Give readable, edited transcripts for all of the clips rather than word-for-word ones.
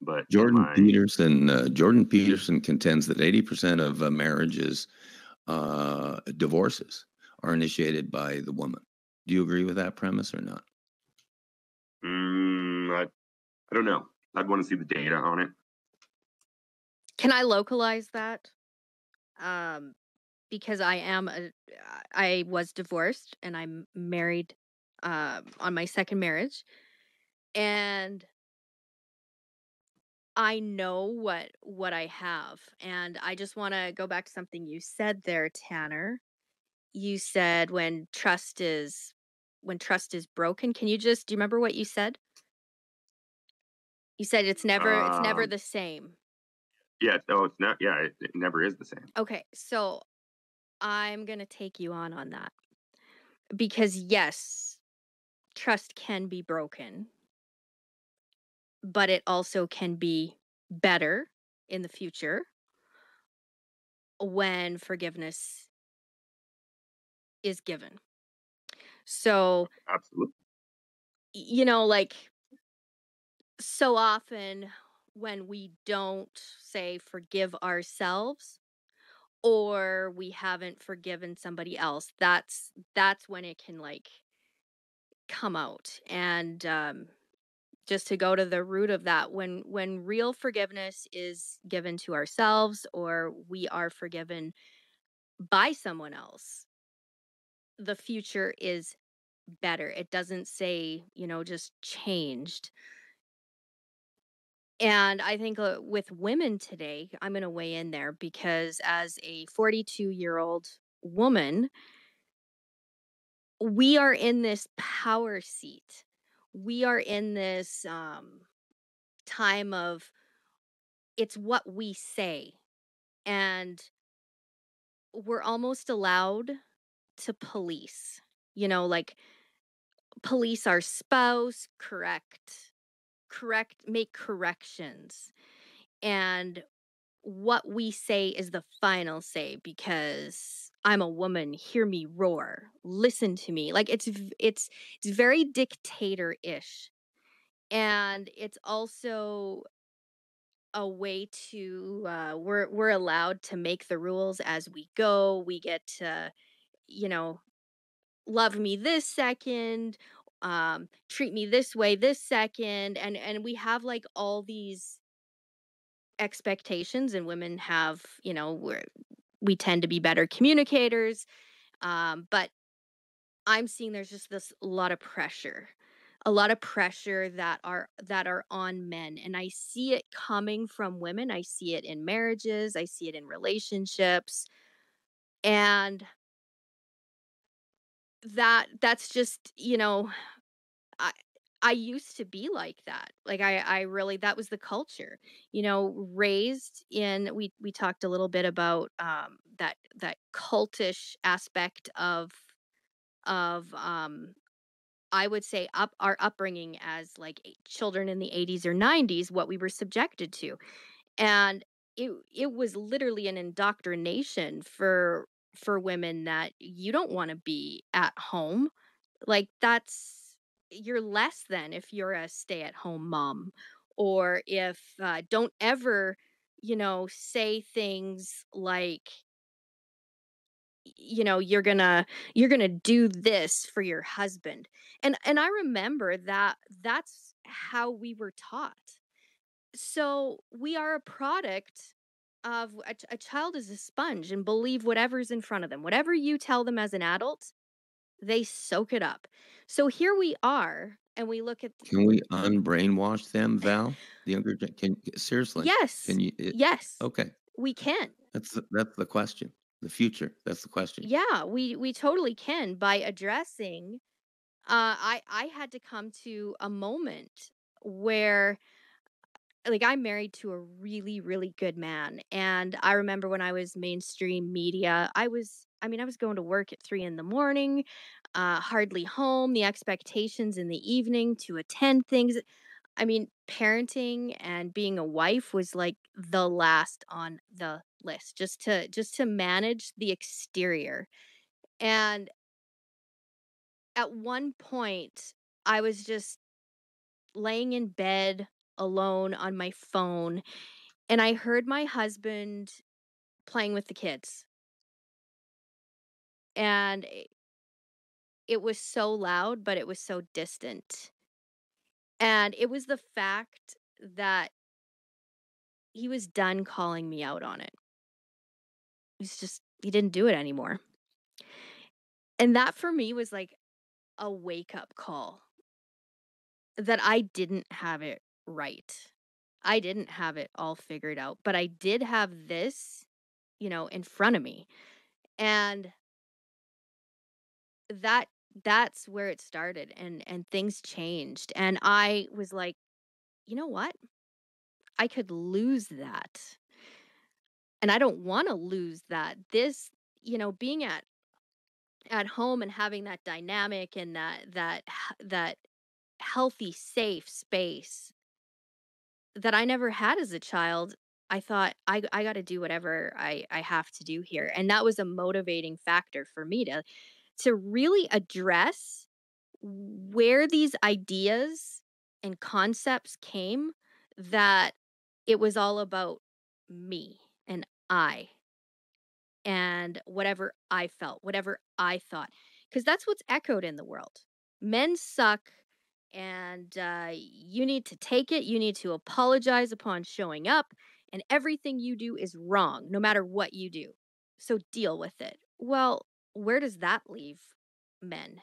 But in Jordan my Peterson, Jordan Peterson contends that 80% of marriages, divorces, are initiated by the woman. Do you agree with that premise or not? I don't know. I'd want to see the data on it. Can I localize that? Because I was divorced and I'm married on my second marriage, and I know what I have. And I just want to go back to something you said there, Tanner. You said when trust is broken. Do you remember what you said? You said it's never Um, the same. yeah. Oh, it's not. Yeah, it never is the same. Okay, so I'm going to take you on that. Because yes, trust can be broken, but it also can be better in the future when forgiveness is given. So, Absolutely. like so often when we don't say forgive ourselves or we haven't forgiven somebody else, that's when it can like come out. And just to go to the root of that, when real forgiveness is given to ourselves or we are forgiven by someone else, the future is better. It doesn't say, just changed. And I think with women today, I'm going to weigh in there because as a 42-year-old woman, we are in this power seat. We are in this time of it's what we say. And we're almost allowed to police, like police our spouse, make corrections. And what we say is the final say because I'm a woman, hear me roar, listen to me. Like it's very dictator-ish. And it's also a way to we're allowed to make the rules as we go. We get to, you know, love me this second, treat me this way this second, and we have like all these expectations, and women have, we tend to be better communicators, but I'm seeing there's just this a lot of pressure that are on men, and I see it coming from women. I see it in marriages, I see it in relationships, and that's just, I I used to be like that. Like I really, that was the culture. Raised in, we talked a little bit about that cultish aspect of I would say our upbringing as like children in the 80s or 90s, what we were subjected to. And it was literally an indoctrination for women that you don't want to be at home. Like that's, you're less than if you're a stay-at-home mom, or if don't ever, say things like, you're gonna do this for your husband. And I remember that that's how we were taught. So we are a product of a child is a sponge and believe whatever's in front of them. Whatever you tell them as an adult, they soak it up. So here we are, and we look at Can we unbrainwash them, Val? The younger can seriously? yes, Can you? yes, Okay, we can. that's the question. The future. That's the question. Yeah, we totally can by addressing. I had to come to a moment where, like, I'm married to a really, really good man. And I remember when I was mainstream media, I was going to work at 3 in the morning, hardly home, the expectations in the evening to attend things. Parenting and being a wife was like the last on the list, just to manage the exterior. And at one point, I was just laying in bed alone on my phone, and I heard my husband playing with the kids. And it was so loud, but it was so distant. And it was the fact that he was done calling me out on it. He didn't do it anymore. And that for me was like a wake up call that I didn't have it right. I didn't have it all figured out, but I did have this, in front of me. And that that's where it started, and things changed. And I was like, "You know what? I could lose that. And I don't want to lose that." Being at home and having that dynamic and that healthy, safe space that I never had as a child, I thought I got to do whatever I have to do here. And that was a motivating factor for me to really address where these ideas and concepts came, that it was all about me and whatever I felt, whatever I thought, because that's what's echoed in the world. Men suck, and you need to take it. You need to apologize upon showing up, and everything you do is wrong, no matter what you do. So deal with it. Well, where does that leave men?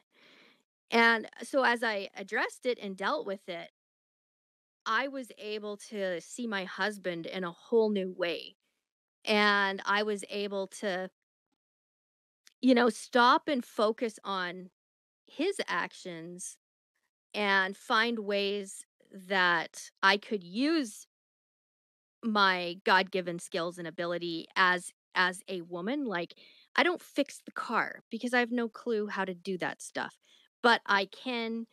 And so as I addressed it and dealt with it, I was able to see my husband in a whole new way. And I was able to, stop and focus on his actions and find ways that I could use my God-given skills and ability as a woman. Like, I don't fix the car because I have no clue how to do that stuff. But I can,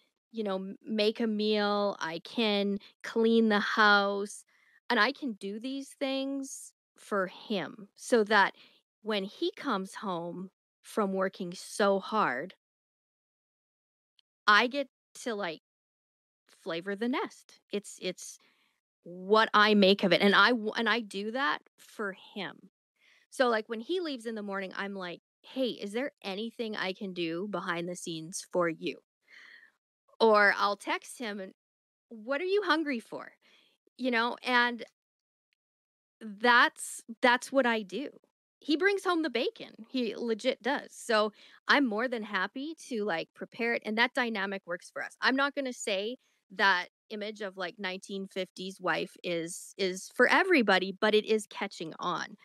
make a meal, I can clean the house, and I can do these things for him so that when he comes home from working so hard, I get to like flavor the nest. It's what I make of it, and I do that for him. So, like, when he leaves in the morning, I'm like, "Hey, is there anything I can do behind the scenes for you?" Or I'll text him and, "What are you hungry for?" And that's what I do. He brings home the bacon. He legit does. So, I'm more than happy to, like, prepare it, and that dynamic works for us. I'm not gonna say that image of, like, 1950s wife is for everybody, but it is catching on.